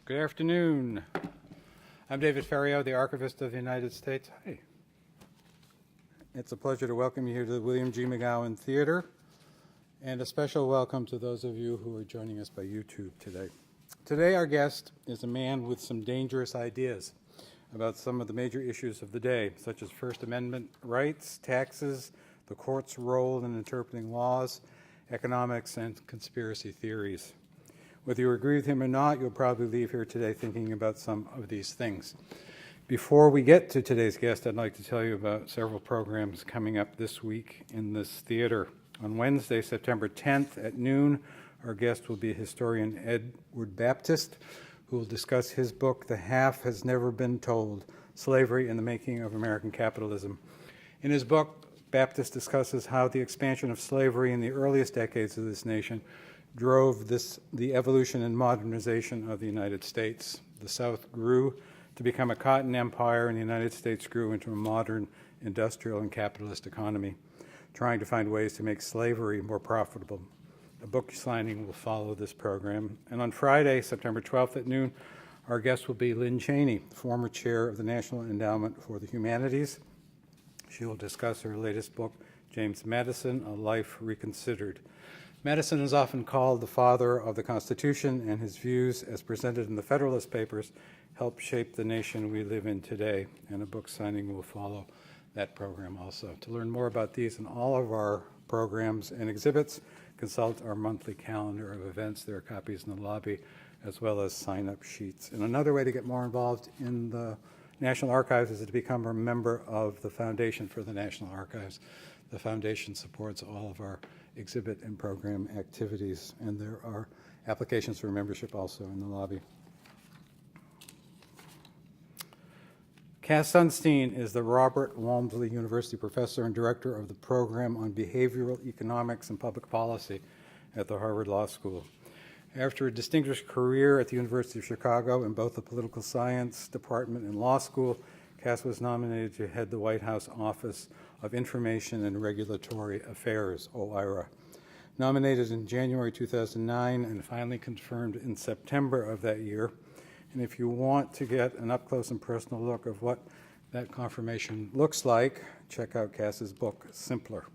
Good afternoon. I'm David Ferriero, the Archivist of the United States. Hi. It's a pleasure to welcome you here to the William G. McGowan Theater, and a special welcome to those of you who are joining us by YouTube today. Today our guest is a man with some dangerous ideas about some of the major issues of the day, such as First Amendment rights, taxes, the court's role in interpreting laws, economics, and conspiracy theories. Whether you agree with him or not, you'll probably leave here today thinking about some of these things. Before we get to today's guest, I'd like to tell you about several programs coming up this week in this theater. On Wednesday, September 10th at noon, our guest will be historian Edward Baptist, who will discuss his book, The Half Has Never Been Told, Slavery and the Making of American Capitalism. In his book, Baptist discusses how the expansion of slavery in the earliest decades of this nation drove the evolution and modernization of the United States. The South grew to become a cotton empire, and the United States grew into a modern industrial and capitalist economy, trying to find ways to make slavery more profitable. A book signing will follow this program. And on Friday, September 12th at noon, our guest will be Lynn Cheney, former chair of the National Endowment for the Humanities. She will discuss her latest book, James Madison, A Life Reconsidered. Madison is often called the father of the Constitution, and his views, as presented in the Federalist Papers, helped shape the nation we live in today, and a book signing will follow that program also. To learn more about these and all of our programs and exhibits, consult our monthly calendar of events. There are copies in the lobby, as well as sign-up sheets. And another way to get more involved in the National Archives is to become a member of the Foundation for the National Archives. The Foundation supports all of our exhibit and program activities, and there are applications for membership also in the lobby. Cass Sunstein is the Robert Walmsley University Professor and Director of the Program on Behavioral Economics and Public Policy at the Harvard Law School. After a distinguished career at the University of Chicago in both the Political Science Department and Law School, Cass was nominated to head the White House Office of Information and Regulatory Affairs, OIRA. Nominated in January 2009 and finally confirmed in September of that year. And if you want to get an up-close and personal look of what that confirmation looks like, check out Cass's book, Simpler.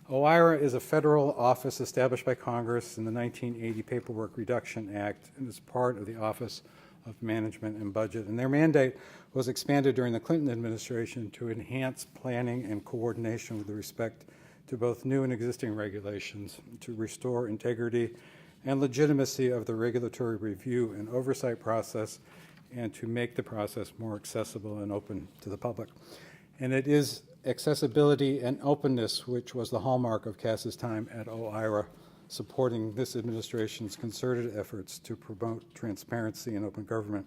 OIRA is a federal office established by Congress in the 1980 Paperwork Reduction Act and is part of the Office of Management and Budget. And their mandate was expanded during the Clinton administration to enhance planning and coordination with respect to both new and existing regulations, to restore integrity and legitimacy of the regulatory review and oversight process, and to make the process more accessible and open to the public. And it is accessibility and openness which was the hallmark of Cass's time at OIRA, supporting this administration's concerted efforts to promote transparency and open government.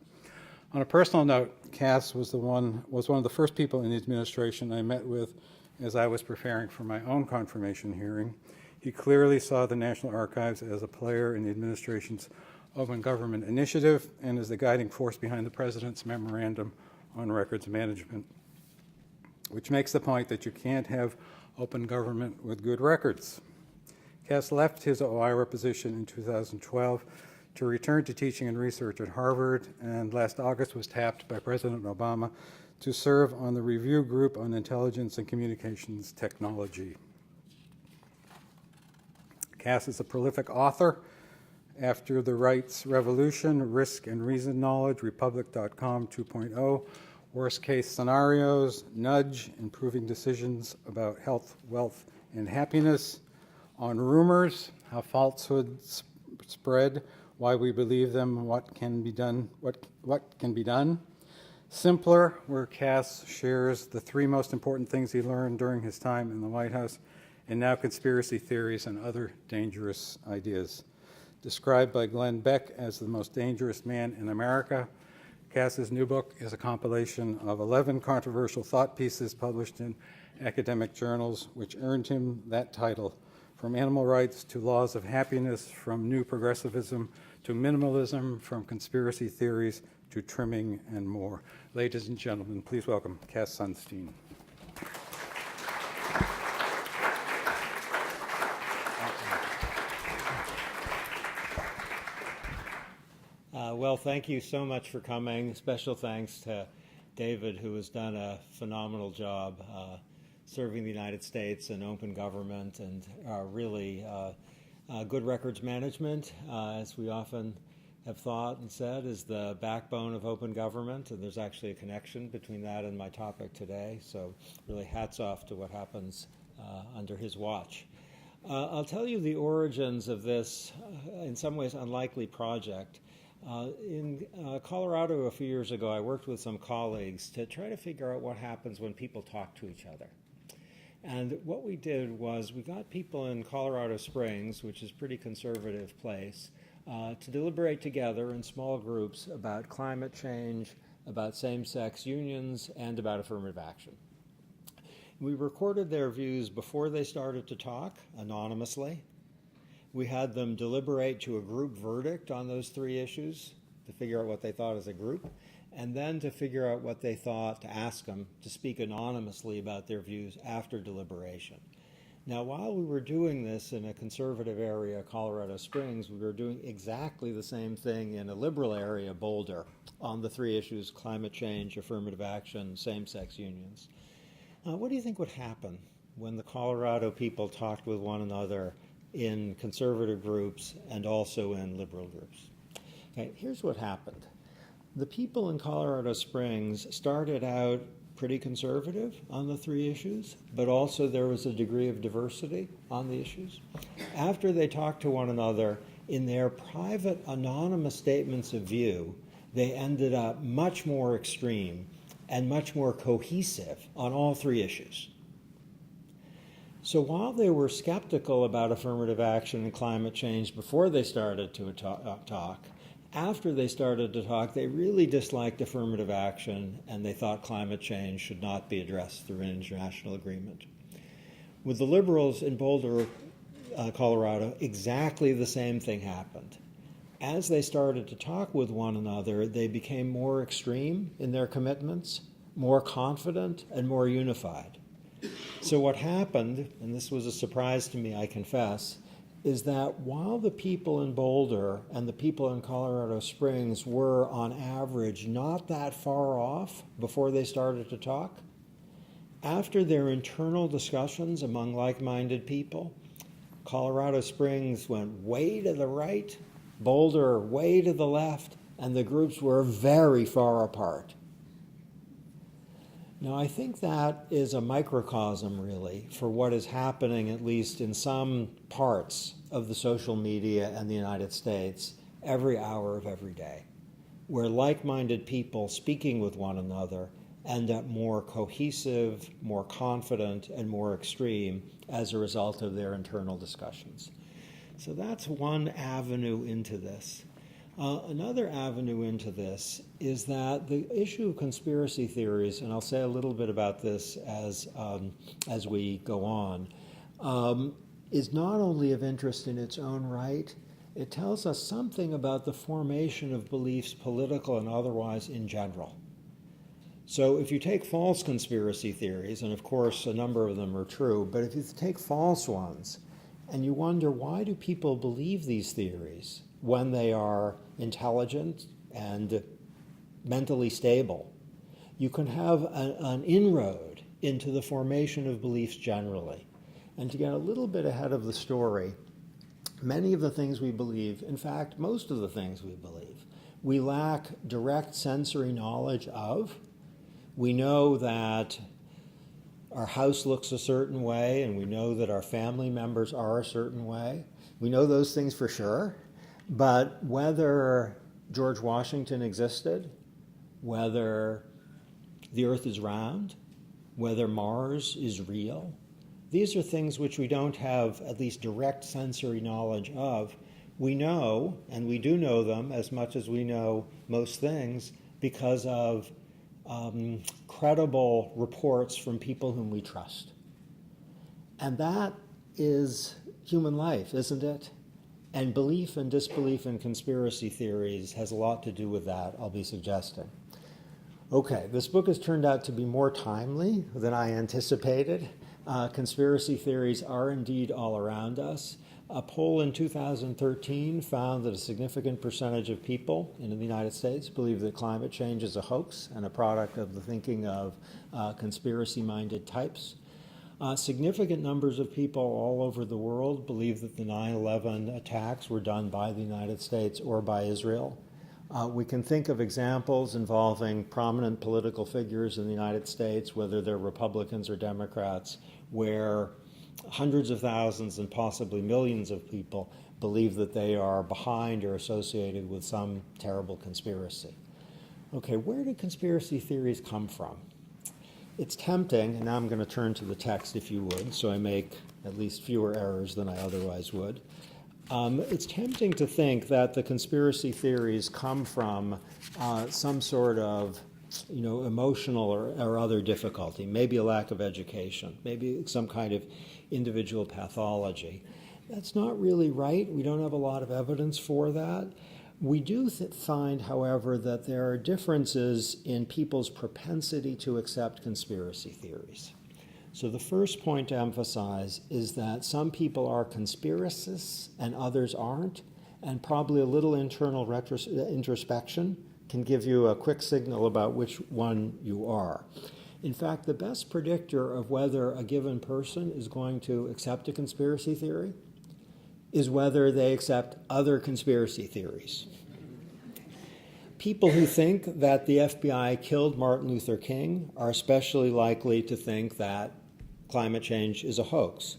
On a personal note, Cass was one of the first people in the administration I met with as I was preparing for my own confirmation hearing. He clearly saw the National Archives as a player in the administration's open government initiative and as the guiding force behind the President's memorandum on records management, which makes the point that you can't have open government with good records. Cass left his OIRA position in 2012 to return to teaching and research at Harvard, and last August was tapped by President Obama to serve on the Review Group on Intelligence and Communications Technology. Cass is a prolific author. After the Rights Revolution, Risk and Reason Knowledge, Republic.com 2.0, Worst Case Scenarios, Nudge, Improving Decisions About Health, Wealth, and Happiness, On Rumors, How Falsehoods Spread, Why We Believe Them, What Can Be Done, what can be done. Simpler, where Cass shares the three most important things he learned during his time in the White House, and now Conspiracy Theories and Other Dangerous Ideas. Described by Glenn Beck as the most dangerous man in America, Cass's new book is a compilation of 11 controversial thought pieces published in academic journals, which earned him that title. From animal rights to laws of happiness, from new progressivism to minimalism, from conspiracy theories to trimming and more. Ladies and gentlemen, please welcome Cass Sunstein. Well, thank you so much for coming. Special thanks to David, who has done a phenomenal job serving the United States and open government and really good records management, as we often have thought and said, is the backbone of open government. And there's actually a connection between that and my topic today. So really hats off to what happens under his watch. I'll tell you the origins of this, in some ways, unlikely project. In Colorado a few years ago, I worked with some colleagues to try to figure out what happens when people talk to each other. And what we did was we got people in Colorado Springs, which is a pretty conservative place, to deliberate together in small groups about climate change, about same-sex unions, and about affirmative action. We recorded their views before they started to talk, anonymously. We had them deliberate to a group verdict on those three issues to figure out what they thought as a group, and then to figure out what they thought, to ask them to speak anonymously about their views after deliberation. Now, while we were doing this in a conservative area, Colorado Springs, we were doing exactly the same thing in a liberal area, Boulder, on the three issues: climate change, affirmative action, same-sex unions. What do you think would happen when the Colorado people talked with one another in conservative groups and also in liberal groups? Okay, here's what happened. The people in Colorado Springs started out pretty conservative on the three issues, but also there was a degree of diversity on the issues. After they talked to one another in their private anonymous statements of view, they ended up much more extreme and much more cohesive on all three issues. So while they were skeptical about affirmative action and climate change before they started to talk, after they started to talk, they really disliked affirmative action, and they thought climate change should not be addressed through an international agreement. With the liberals in Boulder, Colorado, exactly the same thing happened. As they started to talk with one another, they became more extreme in their commitments, more confident, and more unified. So what happened, and this was a surprise to me, I confess, is that while the people in Boulder and the people in Colorado Springs were, on average, not that far off before they started to talk, after their internal discussions among like-minded people, Colorado Springs went way to the right, Boulder way to the left, and the groups were very far apart. Now, I think that is a microcosm, really, for what is happening, at least in some parts of the social media and the United States, every hour of every day, where like-minded people speaking with one another end up more cohesive, more confident, and more extreme as a result of their internal discussions. So that's one avenue into this. Another avenue into this is that the issue of conspiracy theories, and I'll say a little bit about this as we go on, is not only of interest in its own right, it tells us something about the formation of beliefs, political and otherwise, in general. So if you take false conspiracy theories, and of course a number of them are true, but if you take false ones, and you wonder, why do people believe these theories when they are intelligent and mentally stable? You can have an inroad into the formation of beliefs generally. And to get a little bit ahead of the story, many of the things we believe, in fact, most of the things we believe, we lack direct sensory knowledge of. We know that our house looks a certain way, and we know that our family members are a certain way. We know those things for sure. But whether George Washington existed, whether the Earth is round, whether Mars is real, these are things which we don't have at least direct sensory knowledge of. We know, and we do know them as much as we know most things, because of credible reports from people whom we trust. And that is human life, isn't it? And belief and disbelief in conspiracy theories has a lot to do with that, I'll be suggesting. Okay, this book has turned out to be more timely than I anticipated. Conspiracy theories are indeed all around us. A poll in 2013 found that a significant percentage of people in the United States believe that climate change is a hoax and a product of the thinking of conspiracy-minded types. Significant numbers of people all over the world believe that the 9/11 attacks were done by the United States or by Israel. We can think of examples involving prominent political figures in the United States, whether they're Republicans or Democrats, where hundreds of thousands and possibly millions of people believe that they are behind or associated with some terrible conspiracy. Okay, where do conspiracy theories come from? It's tempting, and now I'm going to turn to the text if you would, so I make at least fewer errors than I otherwise would. It's tempting to think that the conspiracy theories come from some sort of emotional or other difficulty, maybe a lack of education, maybe some kind of individual pathology. That's not really right. We don't have a lot of evidence for that. We do find, however, that there are differences in people's propensity to accept conspiracy theories. So the first point to emphasize is that some people are conspiracists and others aren't, and probably a little internal introspection can give you a quick signal about which one you are. In fact, the best predictor of whether a given person is going to accept a conspiracy theory is whether they accept other conspiracy theories. People who think that the FBI killed Martin Luther King are especially likely to think that climate change is a hoax.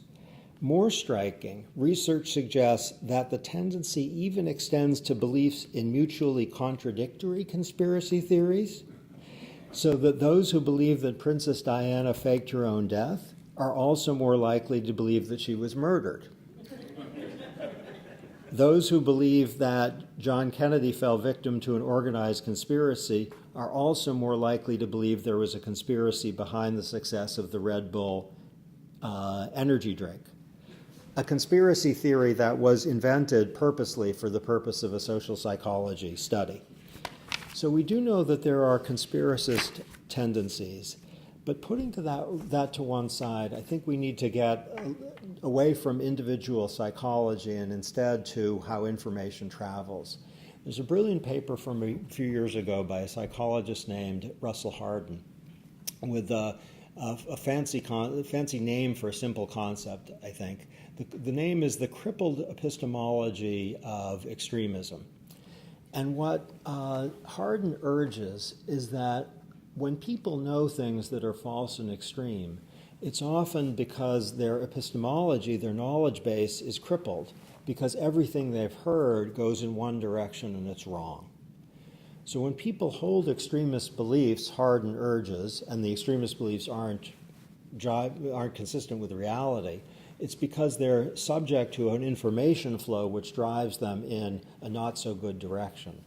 More striking, research suggests that the tendency even extends to beliefs in mutually contradictory conspiracy theories, so that those who believe that Princess Diana faked her own death are also more likely to believe that she was murdered. Those who believe that John Kennedy fell victim to an organized conspiracy are also more likely to believe there was a conspiracy behind the success of the Red Bull energy drink. A conspiracy theory that was invented purposely for the purpose of a social psychology study. So we do know that there are conspiracist tendencies, but putting that to one side, I think we need to get away from individual psychology and instead to how information travels. There's a brilliant paper from a few years ago by a psychologist named Russell Harden with a fancy name for a simple concept, I think. The name is the crippled epistemology of extremism. And what Harden urges is that when people know things that are false and extreme, it's often because their epistemology, their knowledge base, is crippled because everything they've heard goes in one direction and it's wrong. So when people hold extremist beliefs, Harden urges, and the extremist beliefs aren't consistent with reality, it's because they're subject to an information flow which drives them in a not-so-good direction.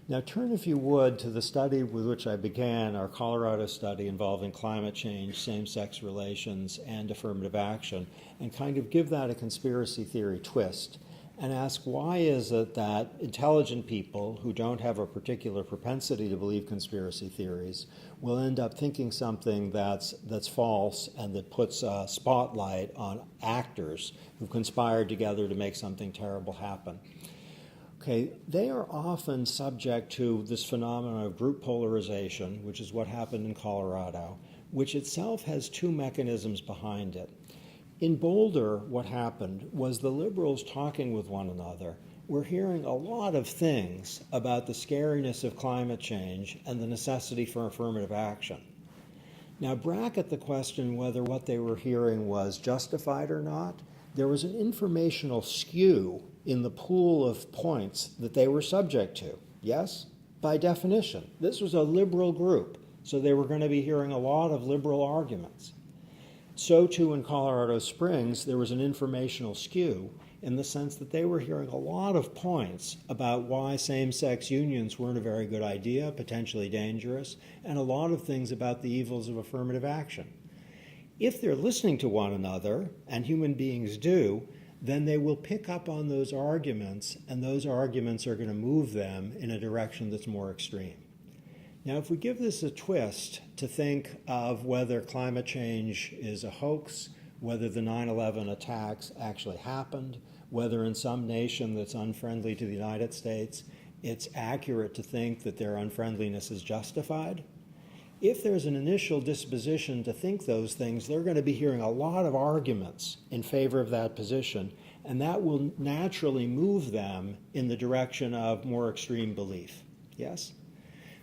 Now turn, if you would, to the study with which I began, our Colorado study involving climate change, same-sex relations, and affirmative action, and kind of give that a conspiracy theory twist and ask, why is it that intelligent people who don't have a particular propensity to believe conspiracy theories will end up thinking something that's false and that puts a spotlight on actors who conspired together to make something terrible happen? Okay, they are often subject to this phenomenon of group polarization, which is what happened in Colorado, which itself has two mechanisms behind it. In Boulder, what happened was the liberals talking with one another were hearing a lot of things about the scariness of climate change and the necessity for affirmative action. Now, bracket the question whether what they were hearing was justified or not. There was an informational skew in the pool of points that they were subject to. Yes? By definition. This was a liberal group, so they were going to be hearing a lot of liberal arguments. So too in Colorado Springs, there was an informational skew in the sense that they were hearing a lot of points about why same-sex unions weren't a very good idea, potentially dangerous, and a lot of things about the evils of affirmative action. If they're listening to one another, and human beings do, then they will pick up on those arguments, and those arguments are going to move them in a direction that's more extreme. Now, if we give this a twist to think of whether climate change is a hoax, whether the 9/11 attacks actually happened, whether in some nation that's unfriendly to the United States, it's accurate to think that their unfriendliness is justified. If there's an initial disposition to think those things, they're going to be hearing a lot of arguments in favor of that position, and that will naturally move them in the direction of more extreme belief. Yes?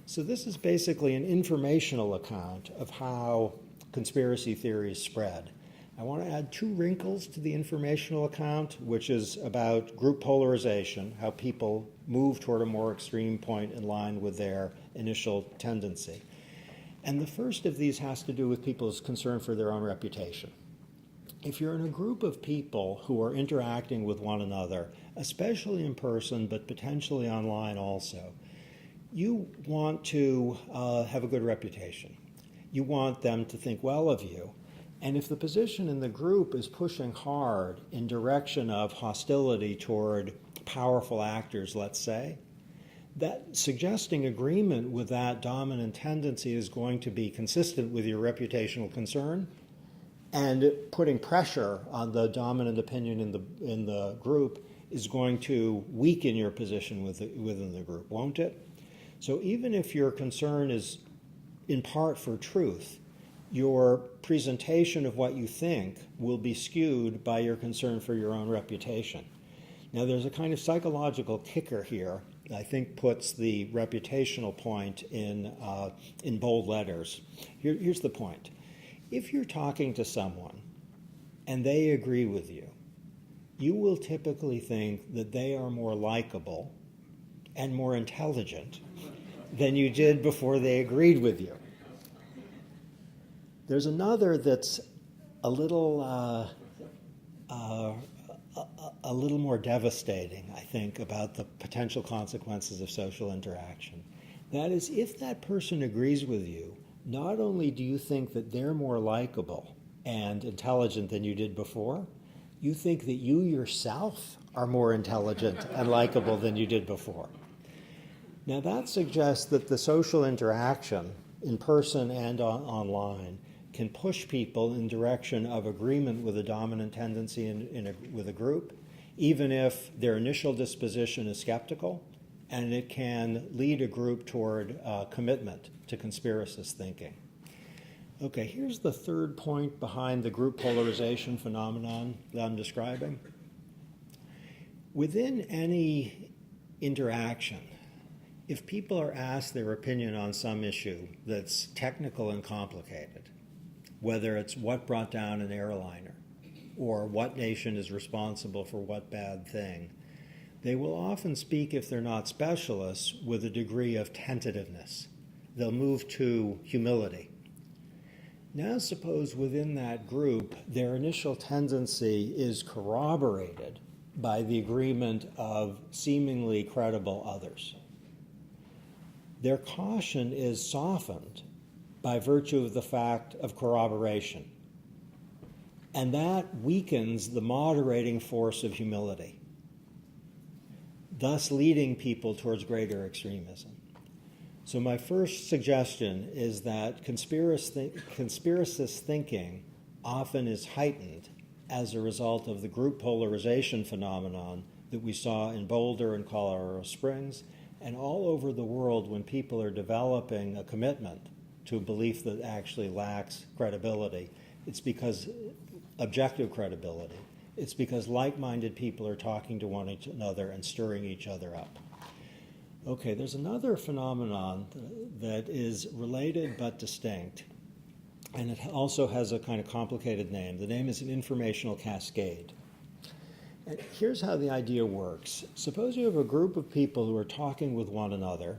So this is basically an informational account of how conspiracy theories spread. I want to add 2 wrinkles to the informational account, which is about group polarization, how people move toward a more extreme point in line with their initial tendency. And the first of these has to do with people's concern for their own reputation. If you're in a group of people who are interacting with one another, especially in person, but potentially online also, you want to have a good reputation. You want them to think well of you. And if the position in the group is pushing hard in direction of hostility toward powerful actors, let's say, that suggesting agreement with that dominant tendency is going to be consistent with your reputational concern, and putting pressure on the dominant opinion in the group is going to weaken your position within the group, won't it? So even if your concern is in part for truth, your presentation of what you think will be skewed by your concern for your own reputation. Now, there's a kind of psychological kicker here that I think puts the reputational point in bold letters. Here's the point. If you're talking to someone and they agree with you, you will typically think that they are more likable and more intelligent than you did before they agreed with you. There's another that's a little more devastating, I think, about the potential consequences of social interaction. That is, if that person agrees with you, not only do you think that they're more likable and intelligent than you did before, you think that you yourself are more intelligent and likable than you did before. Now that suggests that the social interaction, in person and online, can push people in direction of agreement with a dominant tendency with a group, even if their initial disposition is skeptical, and it can lead a group toward commitment to conspiracist thinking. Okay, here's the third point behind the group polarization phenomenon that I'm describing. Within any interaction, if people are asked their opinion on some issue that's technical and complicated, whether it's what brought down an airliner or what nation is responsible for what bad thing, they will often speak, if they're not specialists, with a degree of tentativeness. They'll move to humility. Now suppose within that group, their initial tendency is corroborated by the agreement of seemingly credible others. Their caution is softened by virtue of the fact of corroboration. And that weakens the moderating force of humility, thus leading people towards greater extremism. So my first suggestion is that conspiracist thinking often is heightened as a result of the group polarization phenomenon that we saw in Boulder and Colorado Springs and all over the world when people are developing a commitment to a belief that actually lacks credibility. It's because objective credibility. It's because like-minded people are talking to one another and stirring each other up. Okay, there's another phenomenon that is related but distinct, and it also has a kind of complicated name. The name is an informational cascade. And here's how the idea works. Suppose you have a group of people who are talking with one another,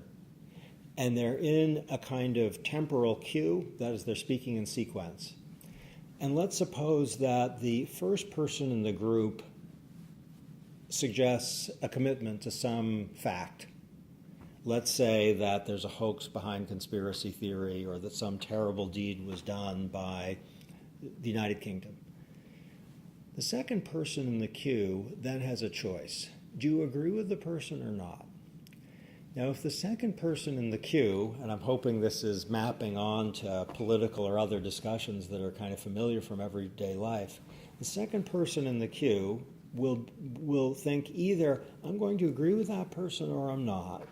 and they're in a kind of temporal queue, that is, they're speaking in sequence. And let's suppose that the first person in the group suggests a commitment to some fact. Let's say that there's a hoax behind conspiracy theory or that some terrible deed was done by the United Kingdom. The second person in the queue then has a choice. Do you agree with the person or not? Now, if the second person in the queue, and I'm hoping this is mapping on to political or other discussions that are kind of familiar from everyday life, the second person in the queue will think either I'm going to agree with that person or I'm not.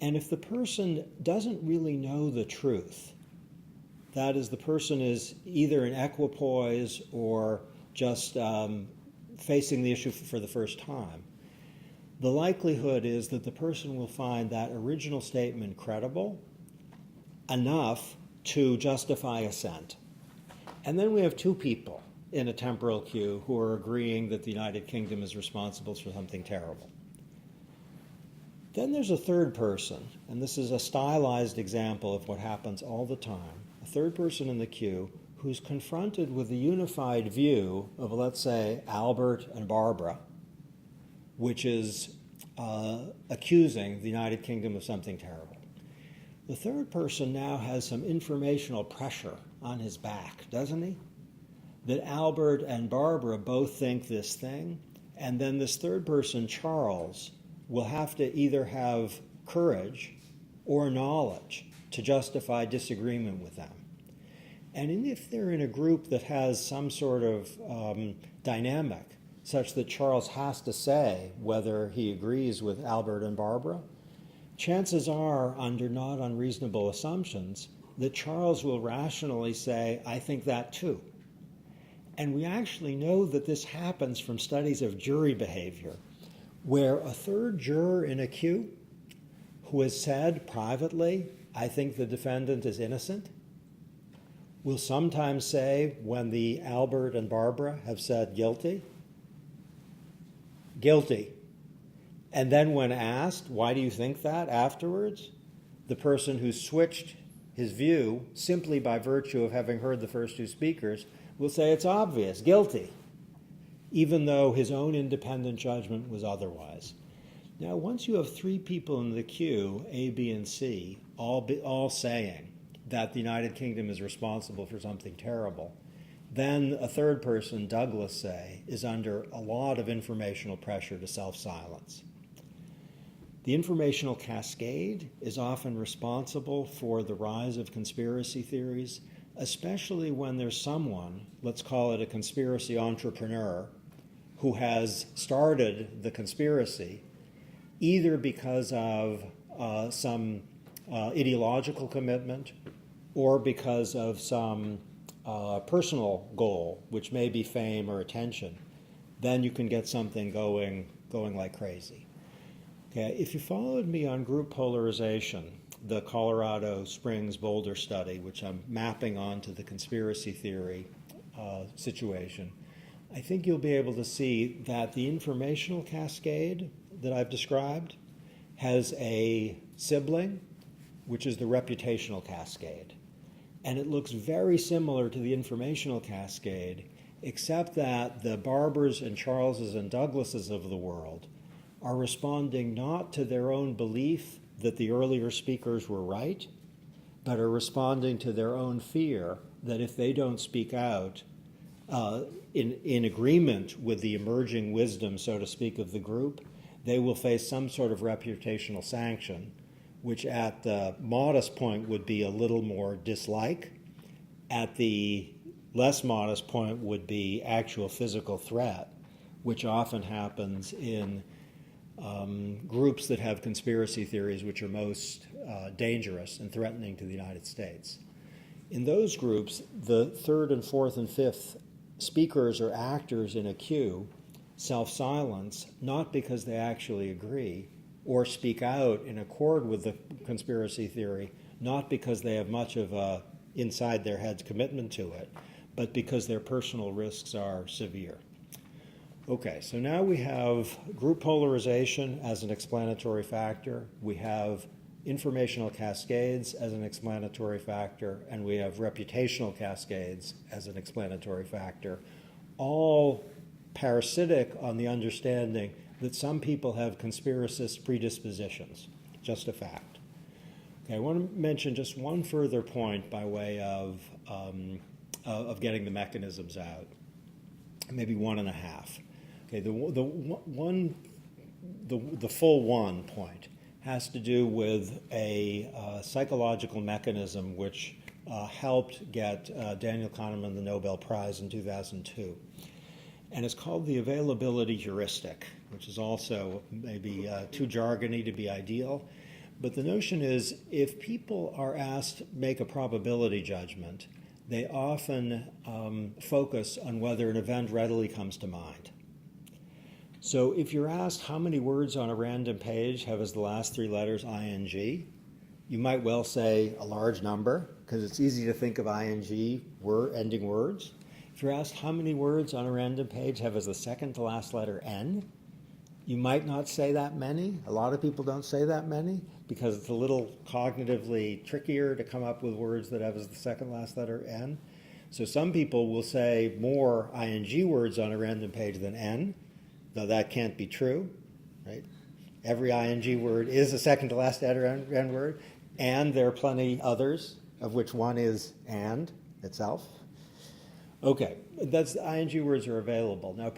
And if the person doesn't really know the truth, that is, the person is either in equipoise or just facing the issue for the first time, the likelihood is that the person will find that original statement credible enough to justify assent. And then we have two people in a temporal queue who are agreeing that the United Kingdom is responsible for something terrible. Then there's a third person, and this is a stylized example of what happens all the time, a third person in the queue who's confronted with a unified view of, let's say, Albert and Barbara, which is accusing the United Kingdom of something terrible. The third person now has some informational pressure on his back, doesn't he? That Albert and Barbara both think this thing, and then this third person, Charles, will have to either have courage or knowledge to justify disagreement with them. And if they're in a group that has some sort of dynamic, such that Charles has to say whether he agrees with Albert and Barbara, chances are, under not unreasonable assumptions, that Charles will rationally say, I think that too. And we actually know that this happens from studies of jury behavior, where a third juror in a queue who has said privately, I think the defendant is innocent, will sometimes say, when the Albert and Barbara have said guilty, guilty. And then when asked, why do you think that afterwards, the person who switched his view simply by virtue of having heard the first two speakers will say it's obvious, guilty, even though his own independent judgment was otherwise. Now, once you have three people in the queue, A, B, and C, all saying that the United Kingdom is responsible for something terrible, then a third person, Douglas say, is under a lot of informational pressure to self-silence. The informational cascade is often responsible for the rise of conspiracy theories, especially when there's someone, let's call it a conspiracy entrepreneur, who has started the conspiracy either because of some ideological commitment or because of some personal goal, which may be fame or attention. Then you can get something going like crazy. Okay, if you followed me on group polarization, the Colorado Springs Boulder study, which I'm mapping onto the conspiracy theory situation, I think you'll be able to see that the informational cascade that I've described has a sibling, which is the reputational cascade. And it looks very similar to the informational cascade, except that the Barbers and Charleses and Douglases of the world are responding not to their own belief that the earlier speakers were right, but are responding to their own fear that if they don't speak out in agreement with the emerging wisdom, so to speak, of the group, they will face some sort of reputational sanction, which at the modest point would be a little more dislike. At the less modest point would be actual physical threat, which often happens in groups that have conspiracy theories which are most dangerous and threatening to the United States. In those groups, the third and fourth and fifth speakers or actors in a queue self-silence, not because they actually agree or speak out in accord with the conspiracy theory, not because they have much of a inside their heads commitment to it, but because their personal risks are severe. Okay, so now we have group polarization as an explanatory factor, we have informational cascades as an explanatory factor, and we have reputational cascades as an explanatory factor, all parasitic on the understanding that some people have conspiracist predispositions, just a fact. Okay, I want to mention just one further point by way of getting the mechanisms out, maybe one and a half. Okay, the full one point has to do with a psychological mechanism which helped get Daniel Kahneman the Nobel Prize in 2002. And it's called the availability heuristic, which is also maybe too jargony to be ideal. But the notion is, if people are asked to make a probability judgment, they often focus on whether an event readily comes to mind. So if you're asked how many words on a random page have as the last three letters ing, you might well say a large number, because it's easy to think of ing ending words. If you're asked how many words on a random page have as the second to last letter n, you might not say that many. A lot of people don't say that many because it's a little cognitively trickier to come up with words that have as the second last letter n. So some people will say more ing words on a random page than n, though that can't be true, right? Every ing word is a second to last letter n word, and there are plenty others, of which one is and itself. Okay, that's ing words are available. Now,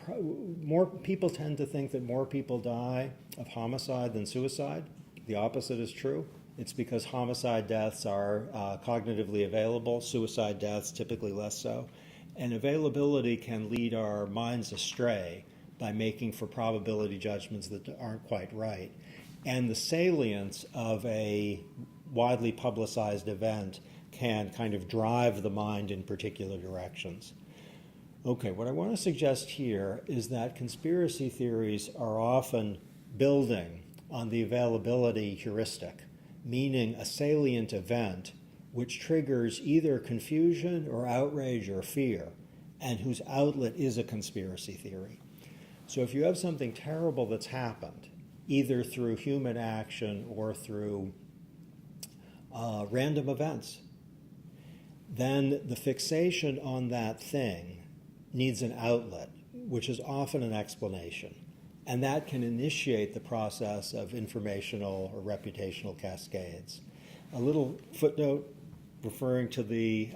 more people tend to think that more people die of homicide than suicide. The opposite is true. It's because homicide deaths are cognitively available, suicide deaths typically less so. And availability can lead our minds astray by making for probability judgments that aren't quite right. And the salience of a widely publicized event can kind of drive the mind in particular directions. Okay, what I want to suggest here is that conspiracy theories are often building on the availability heuristic, meaning a salient event which triggers either confusion or outrage or fear, and whose outlet is a conspiracy theory. So if you have something terrible that's happened, either through human action or through random events, then the fixation on that thing needs an outlet, which is often an explanation. And that can initiate the process of informational or reputational cascades. A little footnote referring to the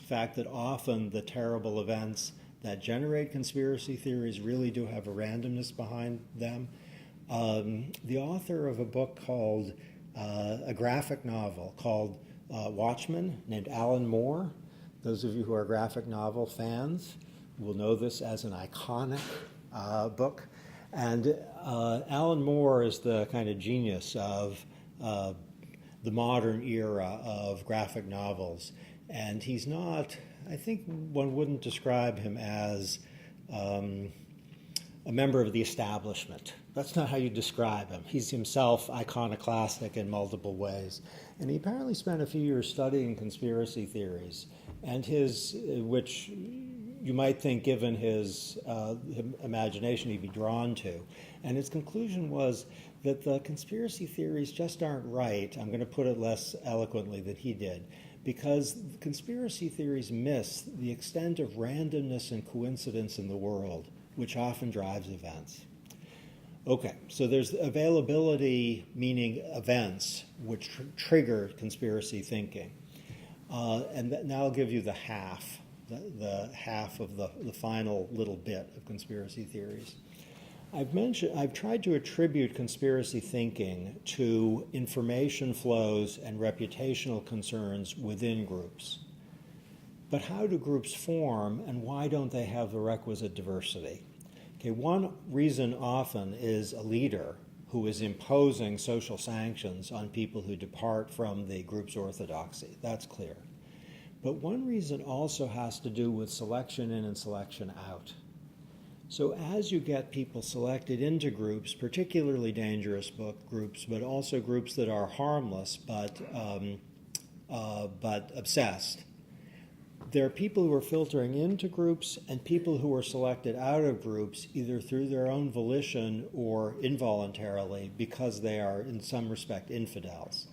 fact that often the terrible events that generate conspiracy theories really do have a randomness behind them. The author of a book called, a graphic novel called Watchmen, named Alan Moore. Those of you who are graphic novel fans will know this as an iconic book. And Alan Moore is the kind of genius of the modern era of graphic novels. And he's not, I think one wouldn't describe him as a member of the establishment. That's not how you describe him. He's himself iconoclastic in multiple ways. And he apparently spent a few years studying conspiracy theories, and which you might think, given his imagination, he'd be drawn to. And his conclusion was that the conspiracy theories just aren't right. I'm going to put it less eloquently than he did, because conspiracy theories miss the extent of randomness and coincidence in the world, which often drives events. Okay, so there's availability, meaning events, which trigger conspiracy thinking. And now I'll give you the half of the final little bit of conspiracy theories. I've tried to attribute conspiracy thinking to information flows and reputational concerns within groups. But how do groups form, and why don't they have the requisite diversity? Okay, one reason often is a leader who is imposing social sanctions on people who depart from the group's orthodoxy. That's clear. But one reason also has to do with selection in and selection out. So as you get people selected into groups, particularly dangerous groups, but also groups that are harmless but obsessed, there are people who are filtering into groups and people who are selected out of groups either through their own volition or involuntarily because they are in some respect infidels.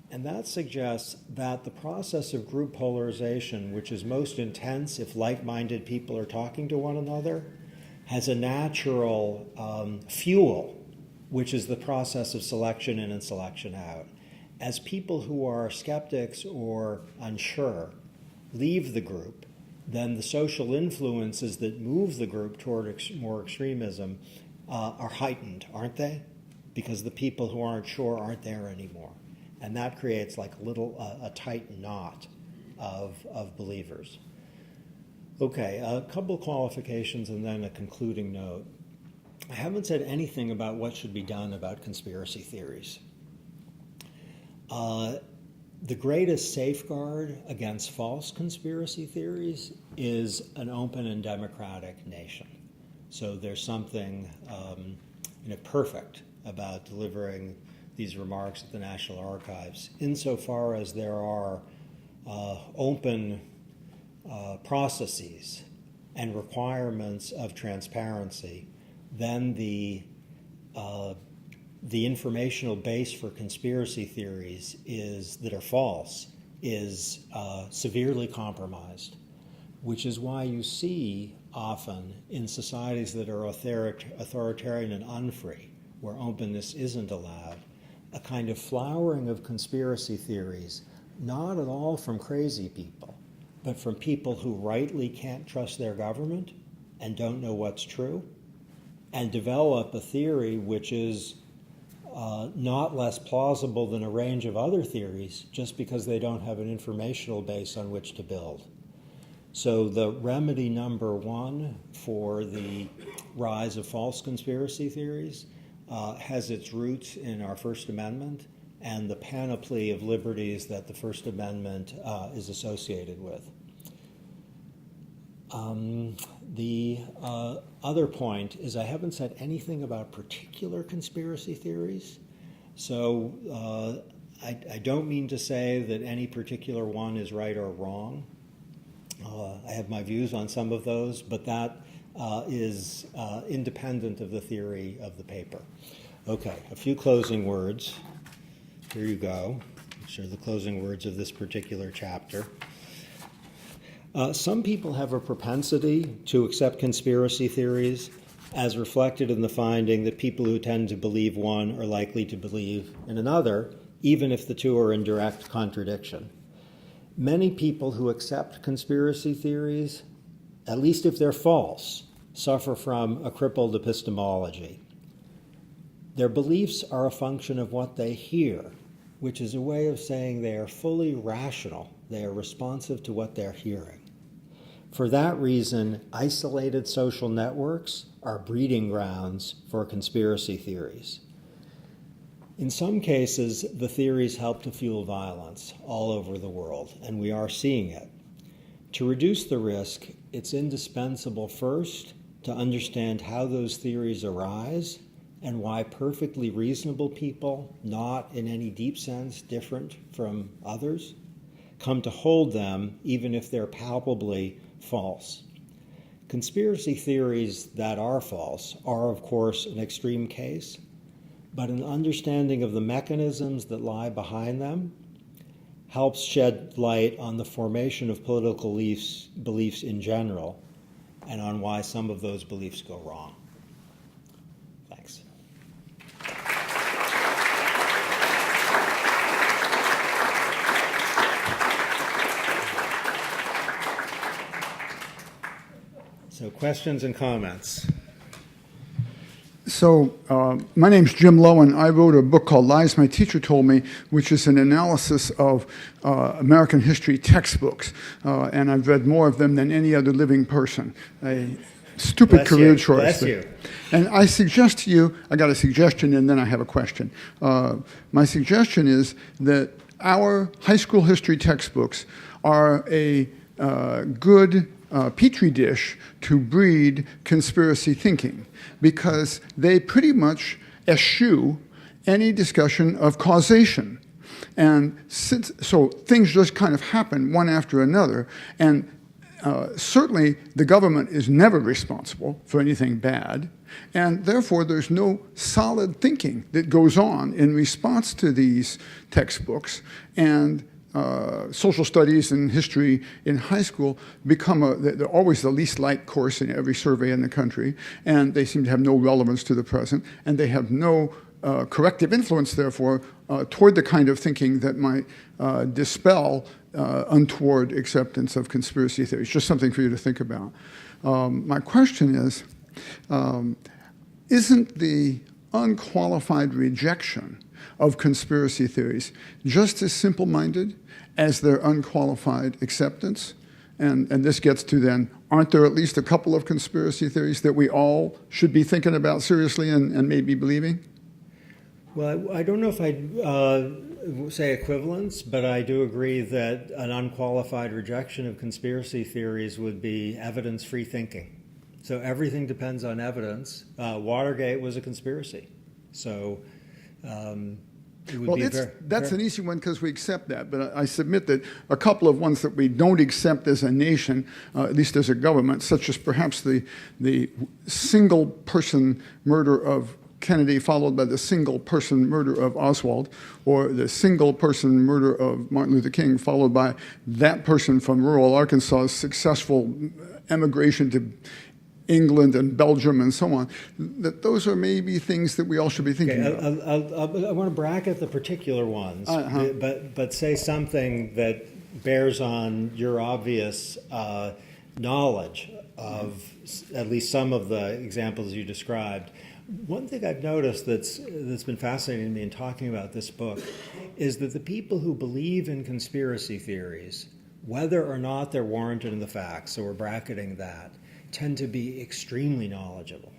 And that suggests that the process of group polarization, which is most intense if like-minded people are talking to one another, has a natural fuel, which is the process of selection in and selection out. As people who are skeptics or unsure leave the group, then the social influences that move the group toward more extremism are heightened, aren't they? Because the people who aren't sure aren't there anymore. And that creates like a tight knot of believers. Okay, a couple qualifications and then a concluding note. I haven't said anything about what should be done about conspiracy theories. The greatest safeguard against false conspiracy theories is an open and democratic nation. So there's something perfect about delivering these remarks at the National Archives, insofar as there are open processes and requirements of transparency. Then the informational base for conspiracy theories that are false is severely compromised, which is why you see often in societies that are authoritarian and unfree, where openness isn't allowed, a kind of flowering of conspiracy theories, not at all from crazy people, but from people who rightly can't trust their government and don't know what's true, and develop a theory which is not less plausible than a range of other theories just because they don't have an informational base on which to build. So the remedy number one for the rise of false conspiracy theories has its roots in our First Amendment and the panoply of liberties that the First Amendment is associated with. The other point is I haven't said anything about particular conspiracy theories. So I don't mean to say that any particular one is right or wrong. I have my views on some of those, but that is independent of the theory of the paper. Okay, a few closing words. Here you go. These are the closing words of this particular chapter. Some people have a propensity to accept conspiracy theories as reflected in the finding that people who tend to believe one are likely to believe in another, even if the two are in direct contradiction. Many people who accept conspiracy theories, at least if they're false, suffer from a crippled epistemology. Their beliefs are a function of what they hear, which is a way of saying they are fully rational. They are responsive to what they're hearing. For that reason, isolated social networks are breeding grounds for conspiracy theories. In some cases, the theories help to fuel violence all over the world, and we are seeing it. To reduce the risk, it's indispensable first to understand how those theories arise and why perfectly reasonable people, not in any deep sense different from others, come to hold them even if they're palpably false. Conspiracy theories that are false are, of course, an extreme case, but an understanding of the mechanisms that lie behind them helps shed light on the formation of political beliefs in general and on why some of those beliefs go wrong. Thanks. So questions and comments. So my name's Jim Lowen. I wrote a book called Lies My Teacher Told Me, which is an analysis of American history textbooks. And I've read more of them than any other living person. A stupid Bless career you. choice. Bless you. And I suggest to you, I got a suggestion and then I have a question. My suggestion is that our high school history textbooks are a good petri dish to breed conspiracy thinking, because they pretty much eschew any discussion of causation. And so things just kind of happen one after another, and certainly the government is never responsible for anything bad, and therefore there's no solid thinking that goes on in response to these textbooks. And social studies and history in high school become they're always the least liked course in every survey in the country, and they seem to have no relevance to the present, and they have no corrective influence, therefore, toward the kind of thinking that might dispel untoward acceptance of conspiracy theories. Just something for you to think about. My question is, isn't the unqualified rejection of conspiracy theories just as simple-minded as their unqualified acceptance? And this gets to then aren't there at least a couple of conspiracy theories that we all should be thinking about seriously and maybe believing? Well, I don't know if I'd say equivalence, but I do agree that an unqualified rejection of conspiracy theories would be evidence-free thinking. So everything depends on evidence. Watergate was a conspiracy. So it would be that's an easy one because we accept that. But I submit that a couple of ones that we don't accept as a nation, at least as a government, such as perhaps the single-person murder of Kennedy followed by the single-person murder of Oswald, or the single-person murder of Martin Luther King followed by that person from rural Arkansas's successful emigration to England and Belgium and so on, that those are maybe things that we all should be thinking about. I want to bracket the particular ones, but say something that bears on your obvious knowledge of at least some of the examples you described. One thing I've noticed that's been fascinating to me in talking about this book is that the people who believe in conspiracy theories, whether or not they're warranted in the facts, so we're bracketing that, tend to be extremely knowledgeable.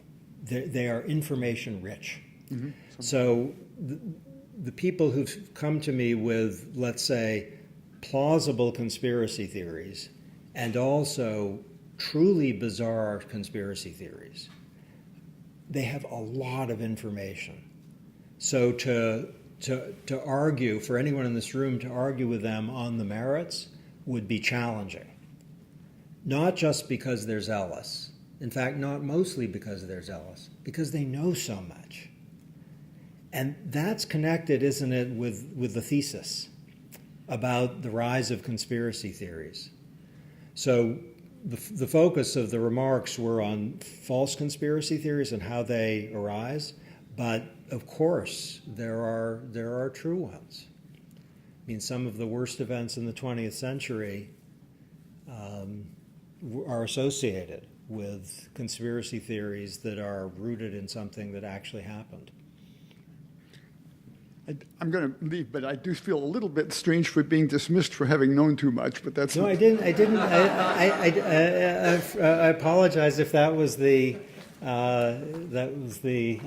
They are information rich. Mm-hmm. So the people who've come to me with, let's say, plausible conspiracy theories and also truly bizarre conspiracy theories, they have a lot of information. So to argue, for anyone in this room to argue with them on the merits would be challenging. Not just because they're zealous. In fact, not mostly because they're zealous, because they know so much. And that's connected, isn't it, with the thesis about the rise of conspiracy theories. So the focus of the remarks were on false conspiracy theories and how they arise, but of course there are true ones. I mean, some of the worst events in the 20th century are associated with conspiracy theories that are rooted in something that actually happened. I'm going to leave, but I do feel a little bit strange for being dismissed for having known too much. But that's no, I didn't. I apologize if that was the. I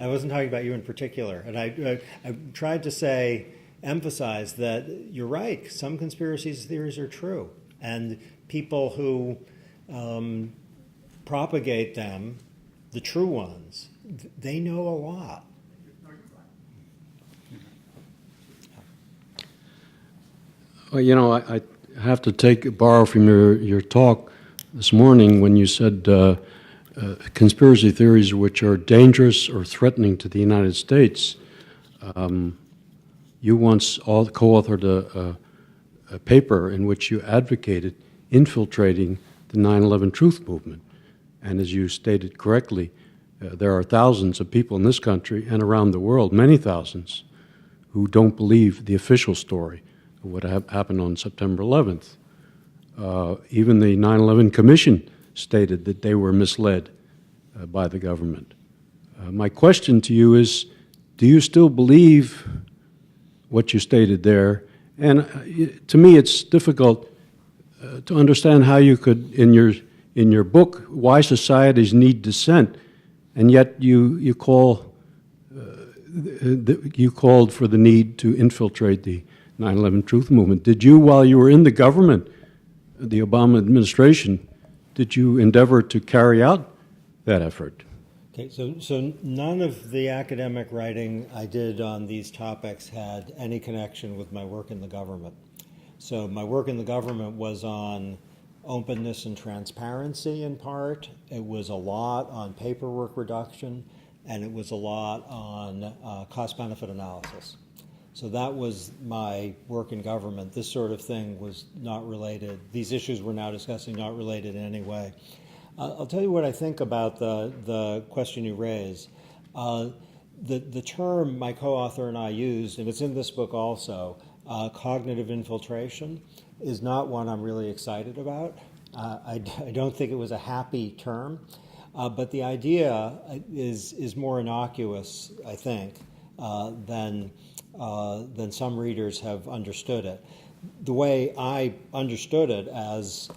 wasn't talking about you in particular, and I tried to emphasize that you're right. Some conspiracy theories are true, and people who propagate them, the true ones, they know a lot. Well, you know, I have to borrow from your talk this morning when you said conspiracy theories which are dangerous or threatening to the United States. You once co-authored a paper in which you advocated infiltrating the 9/11 truth movement. And as you stated correctly, there are thousands of people in this country and around the world, many thousands, who don't believe the official story of what happened on September 11th. Even the 9/11 Commission stated that they were misled by the government. My question to you is, do you still believe what you stated there? And to me, it's difficult to understand how you could, in your book, Why Societies Need Dissent, and yet you called for the need to infiltrate the 9/11 truth movement. Did you, while you were in the government, the Obama administration, did you endeavor to carry out that effort? Okay, so none of the academic writing I did on these topics had any connection with my work in the government. So my work in the government was on openness and transparency in part. It was a lot on paperwork reduction, and it was a lot on cost-benefit analysis. So that was my work in government. This sort of thing was not related. These issues we're now discussing not related in any way. I'll tell you what I think about the question you raise. The term my co-author and I used, and it's in this book also, cognitive infiltration, is not one I'm really excited about. I don't think it was a happy term, but the idea is more innocuous, I think, than some readers have understood it. The way I understood it as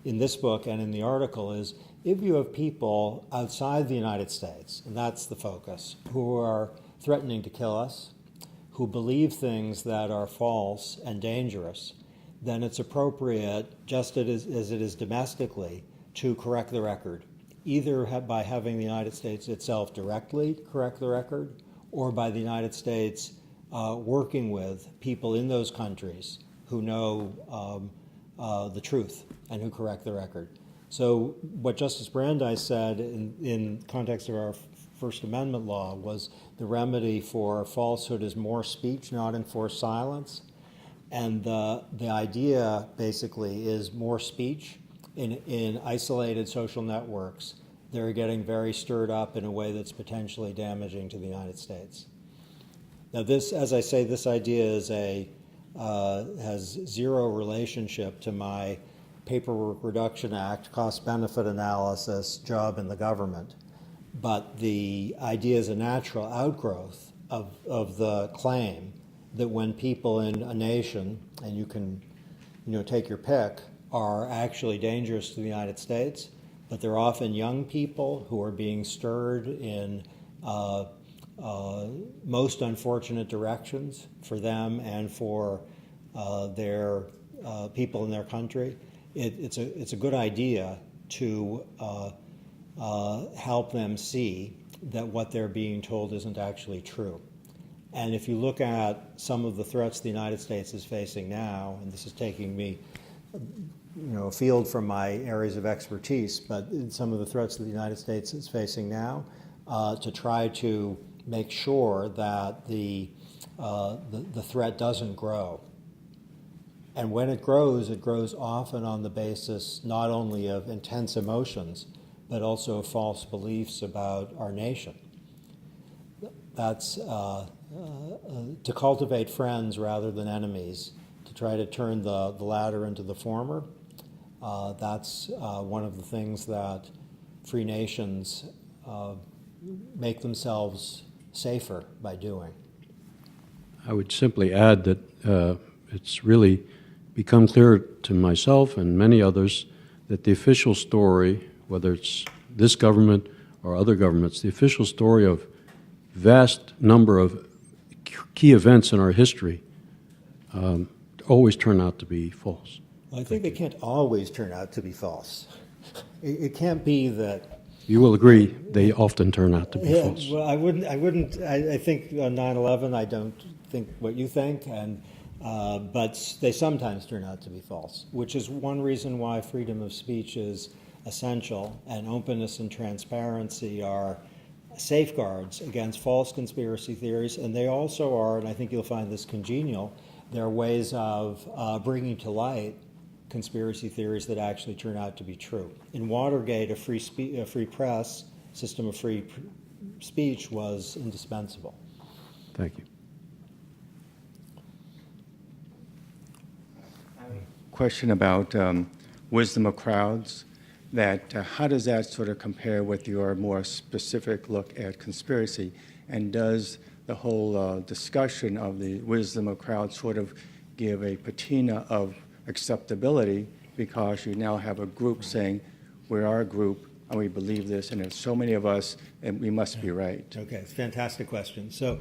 in this book and in the article is if you have people outside the United States, and that's the focus, who are threatening to kill us, who believe things that are false and dangerous, then it's appropriate, just as it is domestically, to correct the record, either by having the United States itself directly correct the record, or by the United States working with people in those countries who know the truth and who correct the record. So what Justice Brandeis said in context of our First Amendment law was the remedy for falsehood is more speech, not enforced silence. And the idea basically is more speech in isolated social networks. They're getting very stirred up in a way that's potentially damaging to the United States. Now this, as I say, this idea is has zero relationship to my Paperwork Reduction Act cost-benefit analysis job in the government. But the idea is a natural outgrowth of the claim that when people in a nation, and you can take your pick, are actually dangerous to the United States, but they're often young people who are being stirred in most unfortunate directions for them and for their people in their country. It's a good idea to help them see that what they're being told isn't actually true. And if you look at some of the threats the United States is facing now, and this is taking me afield from my areas of expertise, but some of the threats that the United States is facing now, to try to make sure that the threat doesn't grow. And when it grows often on the basis not only of intense emotions, but also of false beliefs about our nation. That's to cultivate friends rather than enemies, to try to turn the latter into the former. That's one of the things that free nations make themselves safer by doing. I would simply add that it's really become clear to myself and many others that the official story, whether it's this government or other governments, the official story of vast number of key events in our history always turn out to be false. Well, I think they can't always turn out to be false. It can't be that. You will agree they often turn out to be false. Well, I wouldn't. I think on 9/11, I don't think what you think, but they sometimes turn out to be false, which is one reason why freedom of speech is essential, and openness and transparency are safeguards against false conspiracy theories, and they also are, and I think you'll find this congenial, they're ways of bringing to light conspiracy theories that actually turn out to be true. In Watergate, a free press, system of free speech was indispensable. Thank you. Question about wisdom of crowds. That how does that sort of compare with your more specific look at conspiracy? And does the whole discussion of the wisdom of crowds sort of give a patina of acceptability because you now have a group saying, we're our group and we believe this and there's so many of us and we must be right? Okay, it's a fantastic question. So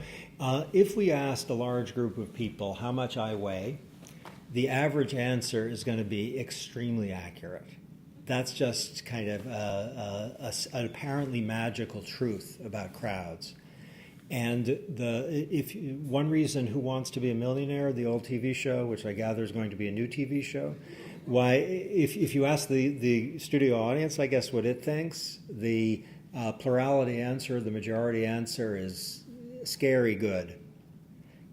if we asked a large group of people how much I weigh, the average answer is going to be extremely accurate. That's just kind of an apparently magical truth about crowds. And one reason Who Wants to Be a Millionaire, the old TV show, which I gather is going to be a new TV show, why, if you ask the studio audience, I guess what it thinks, the plurality answer, the majority answer is scary good.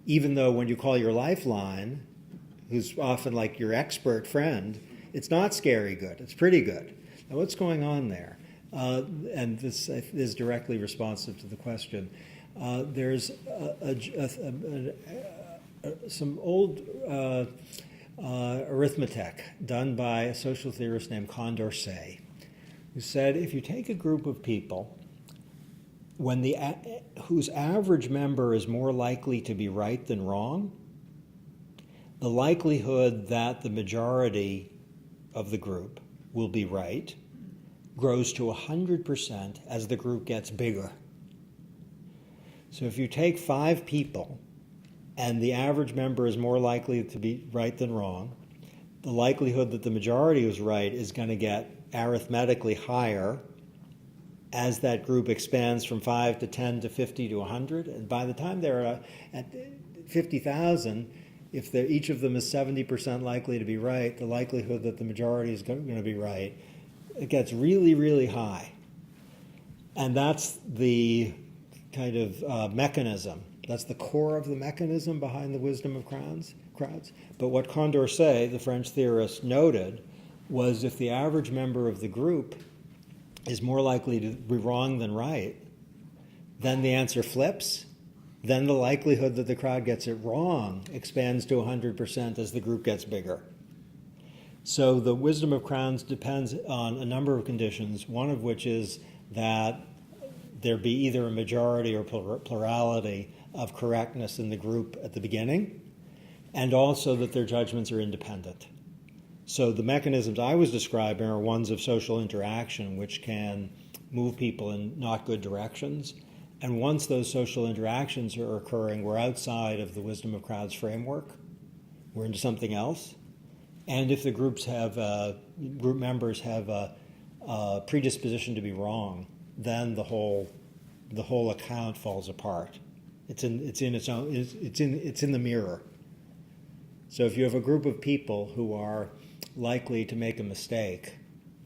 Even though when you call your lifeline, who's often like your expert friend, it's not scary good, it's pretty good. Now what's going on there? And this is directly responsive to the question. There's some old arithmetic done by a social theorist named Condorcet, who said if you take a group of people whose average member is more likely to be right than wrong, the likelihood that the majority of the group will be right grows to 100% as the group gets bigger. So if you take 5 people and the average member is more likely to be right than wrong, the likelihood that the majority is right is going to get arithmetically higher as that group expands from 5 to 10 to 50 to 100. And by the time they're at 50,000, if each of them is 70% likely to be right, the likelihood that the majority is going to be right, it gets really, really high. And that's the kind of mechanism. That's the core of the mechanism behind the wisdom of crowds. But what Condorcet, the French theorist, noted was if the average member of the group is more likely to be wrong than right, then the answer flips. Then the likelihood that the crowd gets it wrong expands to 100% as the group gets bigger. So the wisdom of crowds depends on a number of conditions, one of which is that there be either a majority or plurality of correctness in the group at the beginning, and also that their judgments are independent. So the mechanisms I was describing are ones of social interaction which can move people in not good directions. And once those social interactions are occurring, we're outside of the wisdom of crowds framework. We're into something else. And if the group members have a predisposition to be wrong, then the whole account falls apart. It's in the mirror. So if you have a group of people who are likely to make a mistake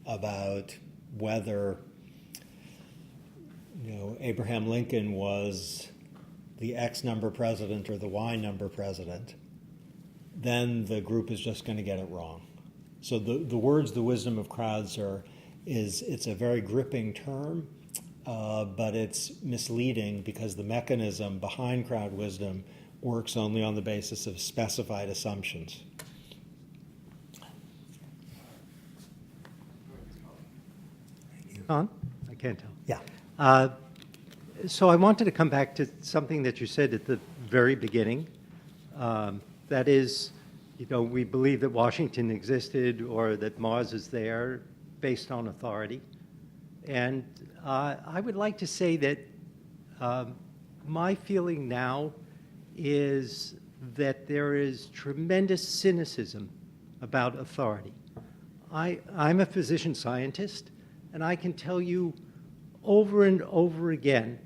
about whether Abraham Lincoln was the X number president or the Y number president, then the group is just going to get it wrong. So the words "the wisdom of crowds" it's a very gripping term, but it's misleading because the mechanism behind crowd wisdom works only on the basis of specified assumptions. On? I can't tell. Yeah. So I wanted to come back to something that you said at the very beginning. That is, we believe that Washington existed or that Mars is there based on authority. And I would like to say that my feeling now is that there is tremendous cynicism about authority. I'm a physician scientist, and I can tell you over and over again,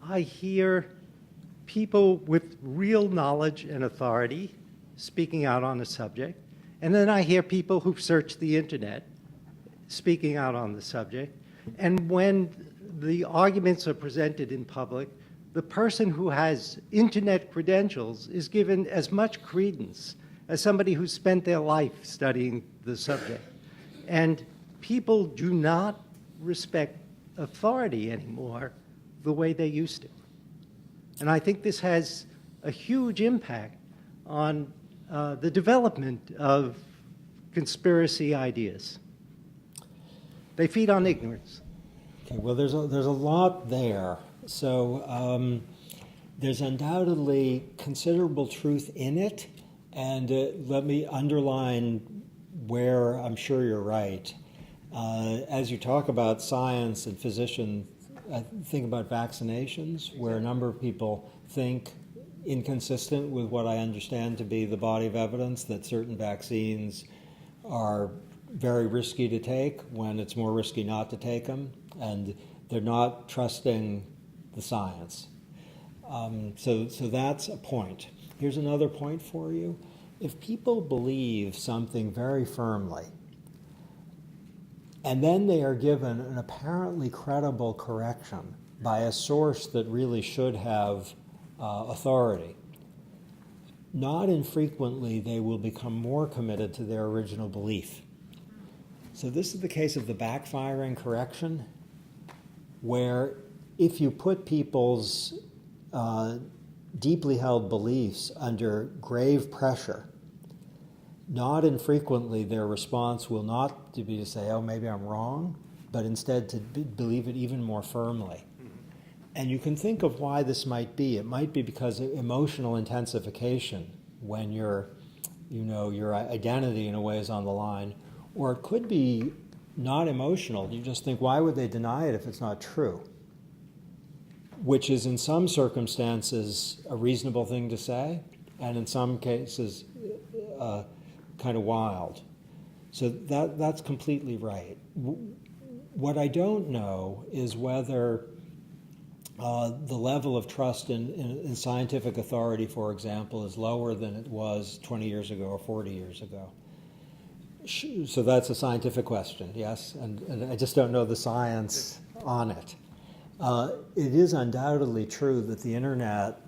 I hear people with real knowledge and authority speaking out on a subject, and then I hear people who've searched the internet speaking out on the subject. And when the arguments are presented in public, the person who has internet credentials is given as much credence as somebody who spent their life studying the subject. And people do not respect authority anymore the way they used to. And I think this has a huge impact on the development of conspiracy ideas. They feed on ignorance. Okay, well, there's a lot there. So there's undoubtedly considerable truth in it, and let me underline where I'm sure you're right. As you talk about science and physicians, think about vaccinations, where a number of people think, inconsistent with what I understand to be the body of evidence, that certain vaccines are very risky to take when it's more risky not to take them, and they're not trusting the science. So that's a point. Here's another point for you. If people believe something very firmly, and then they are given an apparently credible correction by a source that really should have authority, not infrequently they will become more committed to their original belief. So this is the case of the backfiring correction, where if you put people's deeply held beliefs under grave pressure, not infrequently their response will not be to say, oh, maybe I'm wrong, but instead to believe it even more firmly. And you can think of why this might be. It might be because of emotional intensification when your identity in a way is on the line, or it could be not emotional. You just think, why would they deny it if it's not true? Which is in some circumstances a reasonable thing to say, and in some cases kind of wild. So that's completely right. What I don't know is whether the level of trust in scientific authority, for example, is lower than it was 20 years ago or 40 years ago. So that's a scientific question, yes? And I just don't know the science on it. It is undoubtedly true that the internet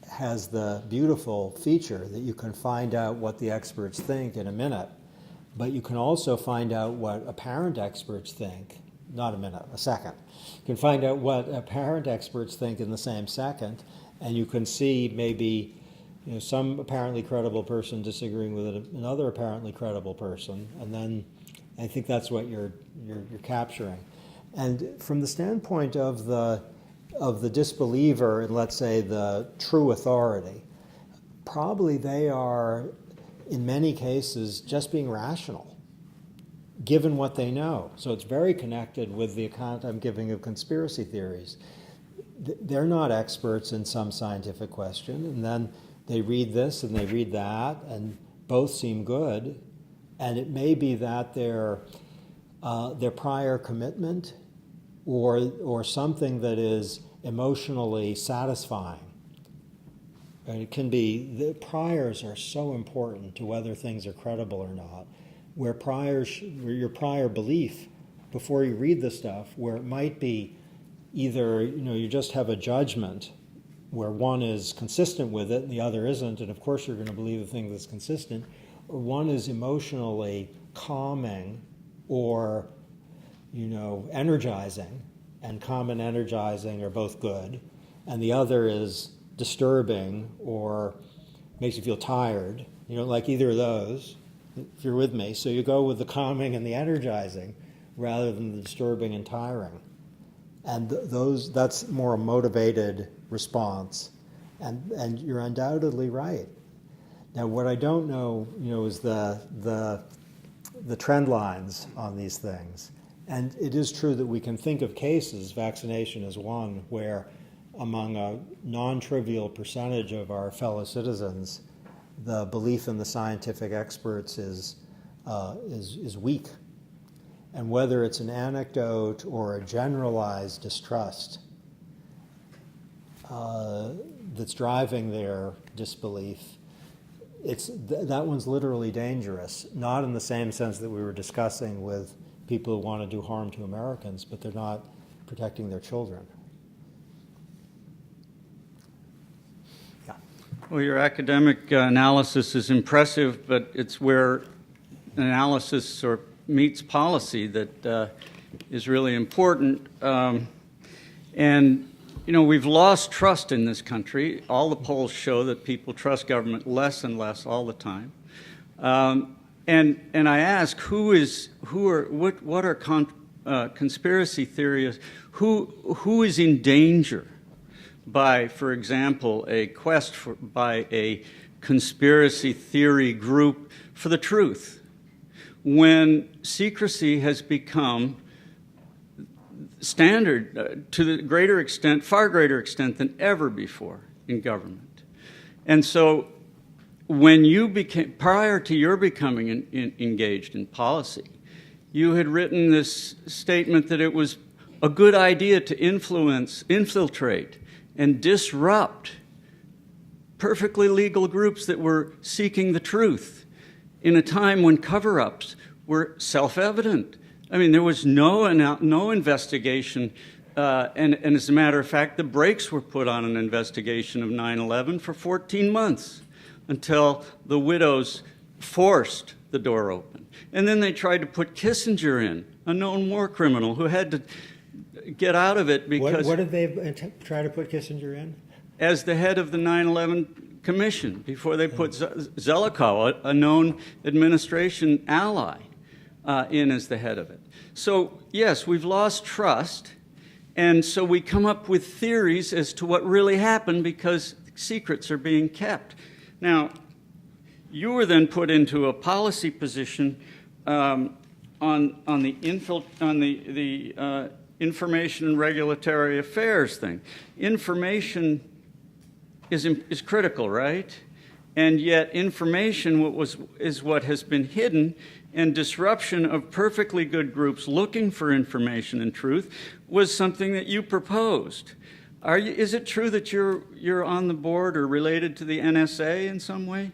has the beautiful feature that you can find out what the experts think in a minute, but you can also find out what apparent experts think, not a minute, a second. You can find out what apparent experts think in the same second, and you can see maybe some apparently credible person disagreeing with another apparently credible person, and then I think that's what you're capturing. And from the standpoint of the disbeliever and, let's say, the true authority, probably they are, in many cases, just being rational, given what they know. So it's very connected with the account I'm giving of conspiracy theories. They're not experts in some scientific question, and then they read this and they read that, and both seem good. And it may be that their prior commitment or something that is emotionally satisfying. And it can be, the priors are so important to whether things are credible or not, where your prior belief before you read the stuff, where it might be either you just have a judgment where one is consistent with it and the other isn't, and of course you're going to believe the thing that's consistent, or one is emotionally calming or energizing, and calm and energizing are both good, and the other is disturbing or makes you feel tired. You don't like either of those, if you're with me, so you go with the calming and the energizing rather than the disturbing and tiring. And that's more a motivated response, and you're undoubtedly right. Now, what I don't know, is the trend lines on these things. And it is true that we can think of cases, vaccination is one, where among a non-trivial percentage of our fellow citizens, the belief in the scientific experts is weak. And whether it's an anecdote or a generalized distrust that's driving their disbelief, that one's literally dangerous, not in the same sense that we were discussing with people who want to do harm to Americans, but they're not protecting their children. Yeah. Well, your academic analysis is impressive, but it's where analysis meets policy that is really important. And we've lost trust in this country. All the polls show that people trust government less and less all the time. And I ask, what are conspiracy theories? Who is in danger by, for example, a quest by a conspiracy theory group for the truth, when secrecy has become standard to the far greater extent than ever before in government? And so when prior to your becoming engaged in policy, you had written this statement that it was a good idea to infiltrate, and disrupt perfectly legal groups that were seeking the truth in a time when cover-ups were self-evident. I mean, there was no investigation, and as a matter of fact, the brakes were put on an investigation of 9/11 for 14 months until the widows forced the door open. And then they tried to put Kissinger in, a known war criminal who had to get out of it because... What did they try to put Kissinger in? As the head of the 9/11 Commission, before they put Zelikow, a known administration ally, in as the head of it. So, yes, we've lost trust, and so we come up with theories as to what really happened because secrets are being kept. Now, you were then put into a policy position the information and regulatory affairs thing. Information is critical, right? And yet information is what has been hidden, and disruption of perfectly good groups looking for information and truth was something that you proposed. Is it true that you're on the board or related to the NSA in some way?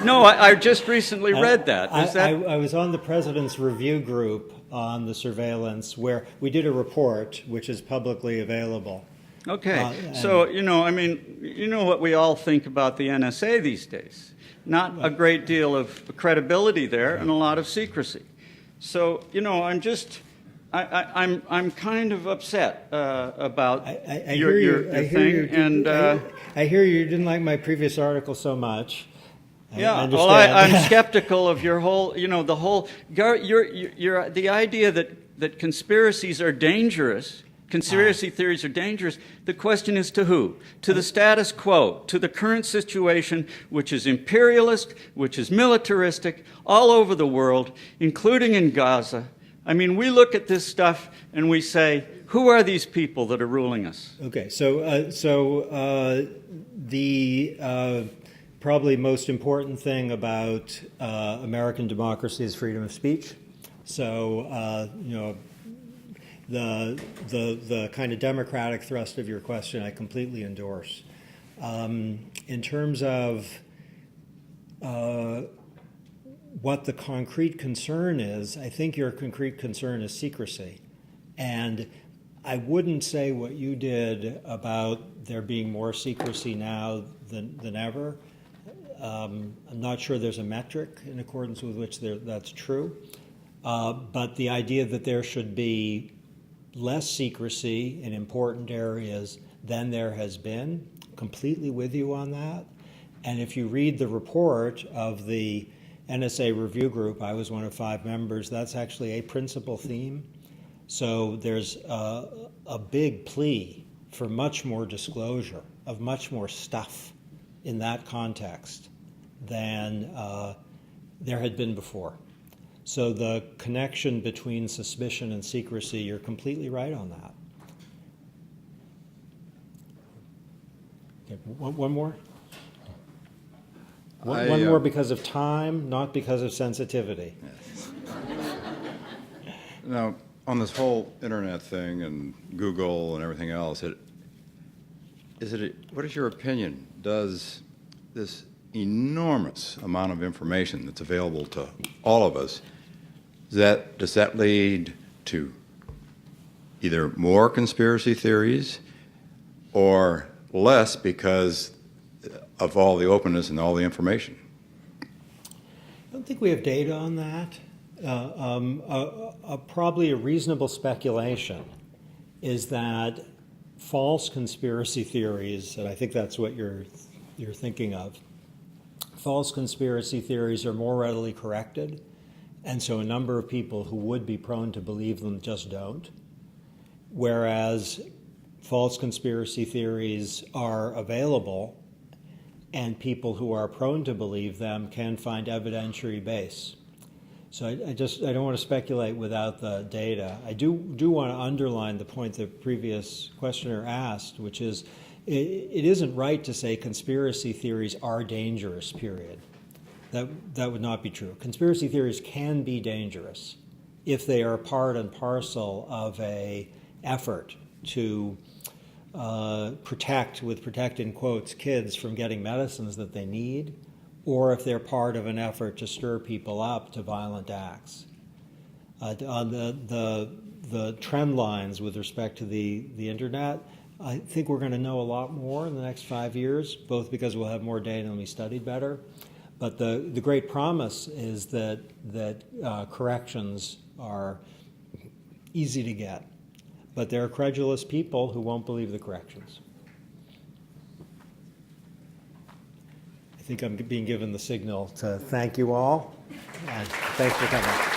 No, I just recently read that. I was on the President's Review Group on the surveillance, where we did a report which is publicly available. Okay, so, I mean, you know what we all think about the NSA these days. Not a great deal of credibility there and a lot of secrecy. So, I'm kind of upset about your thing. I hear you didn't like my previous article so much. Yeah, well, I'm skeptical of your whole, the idea that conspiracies are dangerous. Conspiracy theories are dangerous. The question is to who? To the status quo, to the current situation, which is imperialist, which is militaristic, all over the world, including in Gaza. I mean, we look at this stuff and we say, who are these people that are ruling us? Okay, so the probably most important thing about American democracy is freedom of speech. So, the kind of democratic thrust of your question, I completely endorse. In terms of what the concrete concern is, I think your concrete concern is secrecy. And I wouldn't say what you did about there being more secrecy now than ever. I'm not sure there's a metric in accordance with which that's true. But the idea that there should be less secrecy in important areas than there has been, completely with you on that. And if you read the report of the NSA Review Group, I was one of 5 members, that's actually a principal theme. So there's a big plea for much more disclosure of much more stuff in that context than there had been before. So the connection between suspicion and secrecy, you're completely right on that. Okay, one more? One more because of time, not because of sensitivity. Yes. Now, on this whole internet thing and Google and everything else, what is your opinion? Does this enormous amount of information that's available to all of us, does that lead to either more conspiracy theories or less because of all the openness and all the information? I don't think we have data on that. Probably a reasonable speculation is that false conspiracy theories, and I think that's what you're thinking of, false conspiracy theories are more readily corrected, and so a number of people who would be prone to believe them just don't, whereas false conspiracy theories are available and people who are prone to believe them can find evidentiary base. So I don't want to speculate without the data. I do want to underline the point the previous questioner asked, which is it isn't right to say conspiracy theories are dangerous, period. That would not be true. Conspiracy theories can be dangerous if they are part and parcel of an effort to protect in quotes, kids from getting medicines that they need, or if they're part of an effort to stir people up to violent acts. On the trend lines with respect to the internet, I think we're going to know a lot more in the next 5 years, both because we'll have more data and we studied better. But the great promise is that corrections are easy to get. But there are credulous people who won't believe the corrections. I think I'm being given the signal to thank you all, and thanks for coming.